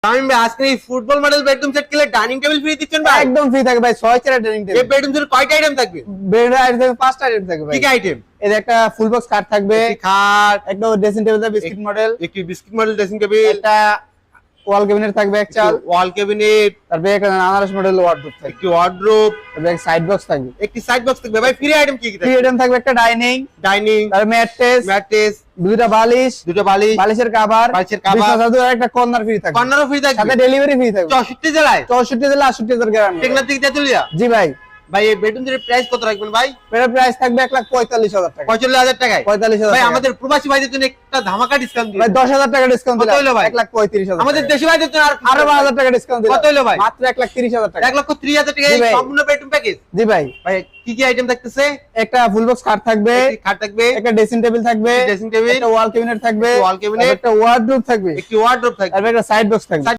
আমি ভাই আজকে এই ফুটবল মডেল বেডরুম সেট কিনলে ডাইনিং টেবিল ফ্রি দিচ্ছেন ভাই? একদম ফ্রি থাকবে ভাই, 6 চেয়ার ডাইনিং টেবিল। এই বেডরুম সেটে কয়টা আইটেম থাকবে? বেড আইটেম থাকবে 5টা আইটেম থাকবে ভাই। কি কি আইটেম? এর একটা ফুল বক্স খাট থাকবে, একটি খাট, একটা ড্রেসিং টেবিল থাকবে বিস্কিট মডেল, একটি বিস্কিট মডেল ড্রেসিং টেবিল, একটা ওয়াল ক্যাবিনেট থাকবে এক চাল, ওয়াল ক্যাবিনেট, তারপরে একটা আনারস মডেল ওয়ার্ডরোব থাকবে, একটি ওয়ার্ডরোব, তারপরে একটা সাইড বক্স থাকবে, একটি সাইড বক্স থাকবে। ভাই ফ্রি আইটেম কি কি ফ্রি থাকবে? আইটেম থাকবে একটা ডাইনিং, ডাইনিং, তারপরে ম্যাট্রেস, ম্যাট্রেস, দুটো বালিশ, দুটো বালিশ, বালিশের কভার, বালিশের কভার, বিছানা চাদর আর একটা কর্নার ফ্রি থাকবে। কর্নারও ফ্রি থাকবে। সাথে ডেলিভারি ফ্রি থাকবে 64 জেলায়, 64 জেলা 68,000 গ্রামে। টেকনাফ থেকে তেতুলিয়া। জি ভাই, ভাই এই বেডরুম সেটের প্রাইস কত রাখবেন ভাই? এর প্রাইস থাকবে 1,45,000 টাকা। 45,000 টাকায়। 45,000 ভাই টাকা। আমাদের প্রবাসী ভাইদের জন্য একটা ধামাকা ডিসকাউন্ট দিন। ভাই 10,000 টাকা ডিসকাউন্ট কত দিলাম, হলো ভাই? 1,35,000 আমাদের দেশি ভাইদের জন্য আরো 12,000 টাকা ডিসকাউন্ট দিলাম। কত হলো ভাই? মাত্র 1,30,000 টাকা। 1,30,000 টাকা জি ভাই। সম্পূর্ণ বেডরুম প্যাকেজ। জি ভাই, ভাই কি কি আইটেম থাকতেছে? একটা ফুল বক্স খাট থাকবে, একটি খাট থাকবে, একটা ড্রেসিং টেবিল থাকবে, ড্রেসিং টেবিল, একটা ওয়াল ক্যাবিনেট থাকবে, ওয়াল ক্যাবিনেট, একটা ওয়ার্ডরোব থাকবে, একটি ওয়ার্ডরোব থাকবে। তারপরে একটা সাইড বক্স থাকবে।